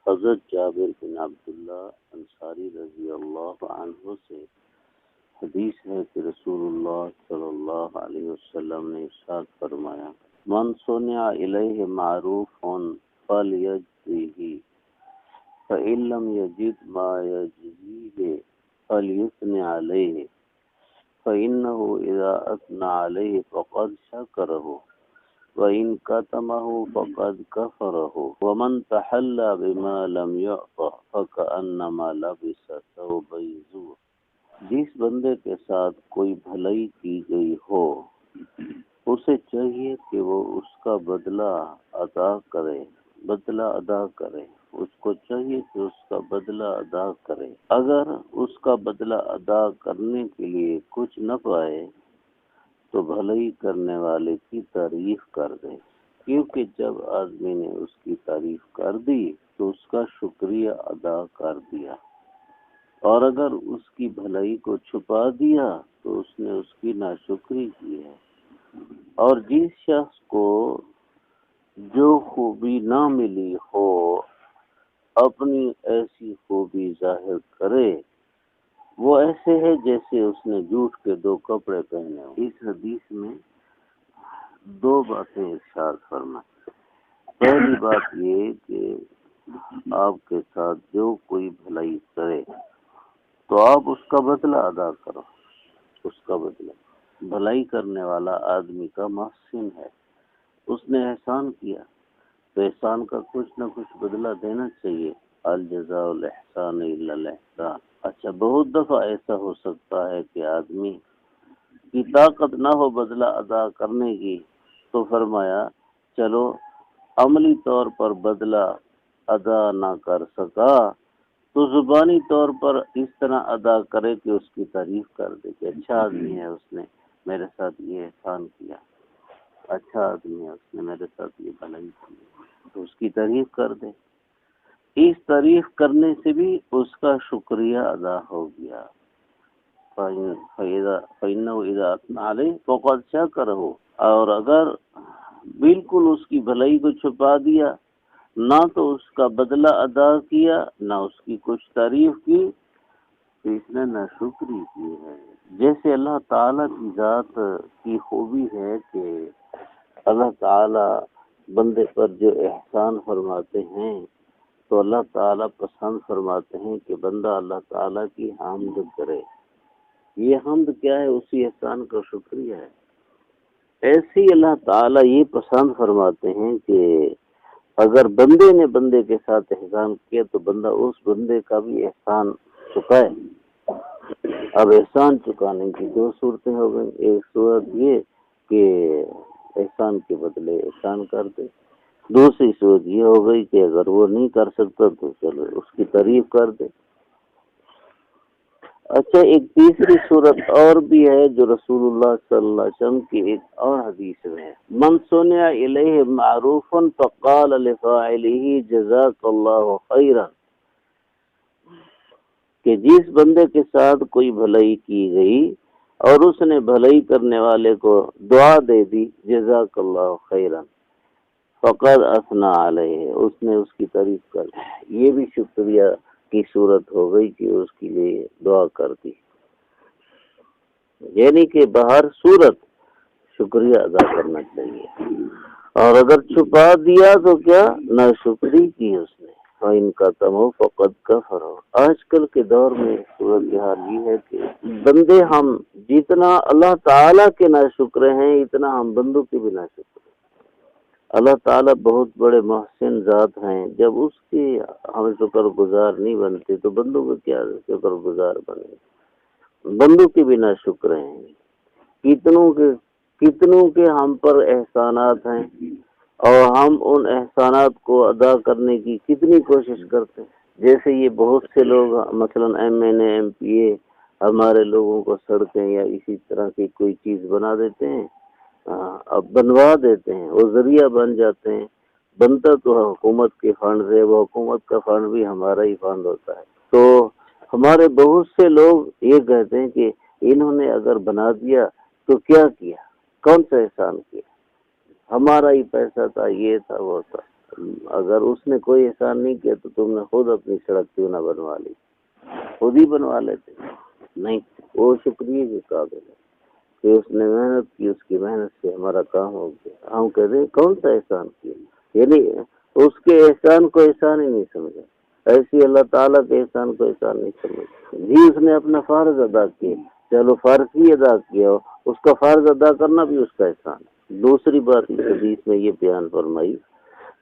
حضرت جابر بن عبداللہ انصاری رضی اللہ عنہ سے حدیث ہے کہ رسول اللہ صلی اللہ علیہ وسلم نے ارشاد فرمایا، من صنع الیہ معروف فلیجزہ فإن لم یجد ما یجزیہ فلیثنی علیہ فإنہ اذا اثنى علیہ فقد شکرہ وَإِن كَتَمَهُ فَقَدْ كَفَرَهُ وَمَنْ تَحَلَّى بِمَا لَمْ يُعْطَ فَكَأَنَّمَا لَبِسَ ثَوْبَيْ زُورٍ۔ جس بندے کے ساتھ کوئی بھلائی کی گئی ہو اسے چاہیے کہ وہ اس کا بدلہ ادا کرے، اس کو چاہیے کہ اس کا بدلہ ادا کرے۔ اگر اس کا بدلہ ادا کرنے کے لیے کچھ نہ پائے تو بھلائی کرنے والے کی تعریف کر دے، کیونکہ جب آدمی نے اس کی تعریف کر دی تو اس کا شکریہ ادا کر دیا، اور اگر اس کی بھلائی کو چھپا دیا تو اس نے اس کی ناشکری کی ہے۔ اور جس شخص کو جو خوبی نہ ملی ہو اپنی ایسی خوبی ظاہر کرے، وہ ایسے ہے جیسے اس نے جھوٹ کے 2 کپڑے پہنے ہوں۔ اس حدیث میں 2 باتیں ارشاد فرمائیں۔ پہلی بات یہ کہ آپ کے ساتھ جو کوئی بھلائی کرے تو آپ اس کا بدلہ ادا کرو، اس کا بدلہ۔ بھلائی کرنے والا آدمی کا محسن ہے، اس نے احسان کیا تو احسان کا کچھ نہ کچھ بدلہ دینا چاہیے۔ الجزاء الاحسان الا الاحسان۔ اچھا، بہت دفعہ ایسا ہو سکتا ہے کہ آدمی کی طاقت نہ ہو بدلہ ادا کرنے کی، تو فرمایا چلو عملی طور پر بدلہ ادا نہ کر سکا تو زبانی طور پر اس طرح ادا کرے کہ اس کی تعریف کر دے کہ اچھا آدمی ہے، اس نے میرے ساتھ یہ احسان کیا، اچھا آدمی ہے، اس نے میرے ساتھ یہ بھلائی کی، تو اس کی تعریف کر دے۔ اس تعریف کرنے سے بھی اس کا شکریہ ادا ہو گیا۔ فَإِنَّهُ إِذَا أَثْنَى عَلَيْهِ فَقَدْ شَكَرَهُ۔ اور اگر بالکل اس کی بھلائی کو چھپا دیا، نہ تو اس کا بدلہ ادا کیا نہ اس کی کچھ تعریف کی، تو اس نے ناشکری کی ہے۔ جیسے اللہ تعالیٰ کی ذات کی خوبی ہے کہ اللہ تعالیٰ بندے پر جو احسان فرماتے ہیں تو اللہ تعالیٰ پسند فرماتے ہیں کہ بندہ اللہ تعالیٰ کی حمد کرے۔ یہ حمد کیا ہے؟ اسی احسان کا شکریہ ہے۔ ایسے ہی اللہ تعالیٰ یہ پسند فرماتے ہیں کہ اگر بندے نے بندے کے ساتھ احسان کیا تو بندہ اس بندے کا بھی احسان چکائے۔ اب احسان چکانے کی 2 صورتیں ہو گئیں۔ ایک صورت یہ کہ احسان کے بدلے احسان کر دے، دوسری صورت یہ ہو گئی کہ اگر وہ نہیں کر سکتا تو چلو اس کی تعریف کر دے۔ اچھا، ایک تیسری صورت اور بھی ہے جو رسول اللہ صلی اللہ علیہ وسلم کی ایک اور حدیث میں ہے، من صنع الیہ معروفا فقال لفاعلہ جزاک اللہ خیرا، کہ جس بندے کے ساتھ کوئی بھلائی کی گئی اور اس نے بھلائی کرنے والے کو دعا دے دی جزاک اللہ خیرا فقد اثنى علیہ، اس نے اس کی تعریف کر دی۔ یہ بھی شکریہ کی صورت ہو گئی کہ اس کے لیے دعا کر دی، یعنی کہ بہر صورت شکریہ ادا کرنا چاہیے۔ اور اگر چھپا دیا تو کیا ناشکری کی اس نے۔ ان کا تمو فقد کفر ہو۔ آج کل کے دور میں صورتحال یہ ہے کہ بندے ہم جتنا اللہ تعالیٰ کے ناشکر ہیں اتنا ہم بندوں کے بھی ناشکر ہیں۔ اللہ تعالیٰ بہت بڑے محسن ذات ہیں، جب اس کی ہم شکر گزار نہیں بنتے تو بندوں کو کیا شکر گزار بنے؟ بندوں کے بھی ناشکر ہیں۔ کتنوں کے ہم پر احسانات ہیں اور ہم ان احسانات کو ادا کرنے کی کتنی کوشش کرتے ہیں۔ جیسے یہ بہت سے لوگ مثلا M N A M P A ہمارے لوگوں کو سڑکیں یا اسی طرح کی کوئی چیز بنا دیتے ہیں، اب بنوا دیتے ہیں، وہ ذریعہ بن جاتے ہیں۔ بنتا تو حکومت کے فنڈ سے، وہ حکومت کا فنڈ بھی ہمارا ہی فنڈ ہوتا ہے۔ تو ہمارے بہت سے لوگ یہ کہتے ہیں کہ انہوں نے اگر بنا دیا تو کیا کیا، کون سا احسان کیا، ہمارا ہی پیسہ تھا، یہ تھا وہ تھا۔ اگر اس نے کوئی احسان نہیں کیا تو تم نے خود اپنی سڑک کیوں نہ بنوا لی، خود ہی بنوا لیتے. نہیں، وہ شکریہ کے قابل ہے کہ اس نے محنت کی، اس کی محنت سے ہمارا کام ہو گیا. ہم کہتے ہیں کون سا احسان کیا، یعنی اس کے احسان کو احسان ہی نہیں سمجھا، ایسی اللہ تعالیٰ کے احسان کو احسان نہیں سمجھا. جی اس نے اپنا فرض ادا کیا، چلو فرض ہی ادا کیا، اس کا فرض ادا کرنا بھی اس کا احسان ہے. دوسری بات اس حدیث میں یہ بیان فرمائی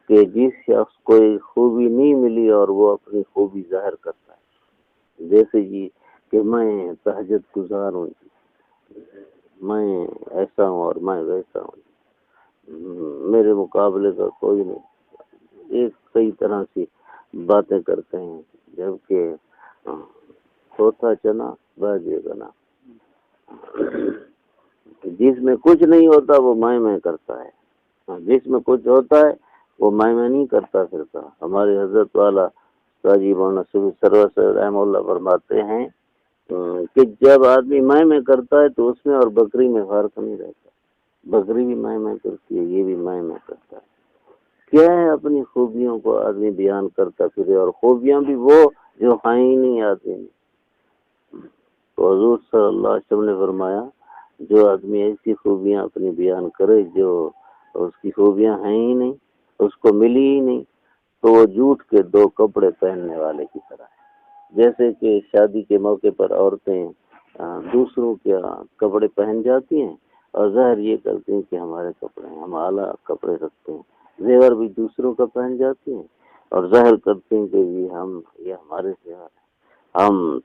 کہ جس شخص کو خوبی نہیں ملی اور وہ اپنی خوبی ظاہر کرتا ہے، جیسے جی کہ میں تہجد گزار ہوں، میں ایسا ہوں اور میں ویسا ہوں، میرے مقابلے کا کوئی نہیں، ایک کئی طرح کی باتیں کرتے ہیں، جبکہ ہوتا چنا باجے بنا. جس میں کچھ نہیں ہوتا وہ میں کرتا ہے، جس میں کچھ ہوتا ہے وہ میں نہیں کرتا پھرتا. ہمارے حضرت والا قاضی مولانا سرور صاحب رحمہ اللہ فرماتے ہیں کہ جب آدمی میں کرتا ہے تو اس میں اور بکری میں فرق نہیں رہتا. بکری بھی میں کرتی ہے، یہ بھی میں کرتا ہے. کیا ہے، اپنی خوبیوں کو آدمی بیان کرتا پھرے، اور خوبیاں بھی وہ جو ہیں ہی نہیں آدمی. تو حضور صلی اللہ علیہ وسلم نے فرمایا جو آدمی ایسی خوبیاں اپنی بیان کرے جو اس کی خوبیاں ہیں ہی نہیں، اس کو ملی ہی نہیں، تو وہ جھوٹ کے دو کپڑے پہننے والے کی طرح ہے. جیسے کہ شادی کے موقع پر عورتیں دوسروں کے کپڑے پہن جاتی ہیں اور ظاہر یہ کرتی ہیں کہ ہمارے کپڑے ہیں، ہم اعلیٰ کپڑے رکھتے ہیں. زیور بھی دوسروں کا پہن جاتی ہیں اور ظاہر کرتے ہیں کہ یہ ہمارے زیور ہیں، ہم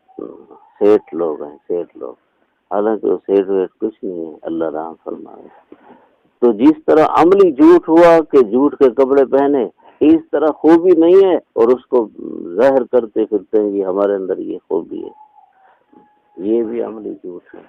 سیٹ لوگ ہیں، سیٹ لوگ. حالانکہ وہ سیٹ ویٹ کچھ نہیں ہے، اللہ رحم فرمائے. تو جس طرح عملی جھوٹ ہوا کہ جھوٹ کے کپڑے پہنے، اس طرح خوبی نہیں ہے اور اس کو ظاہر کرتے پھرتے ہیں کہ ہمارے اندر یہ خوبی ہے، یہ بھی عملی جھوٹ ہے.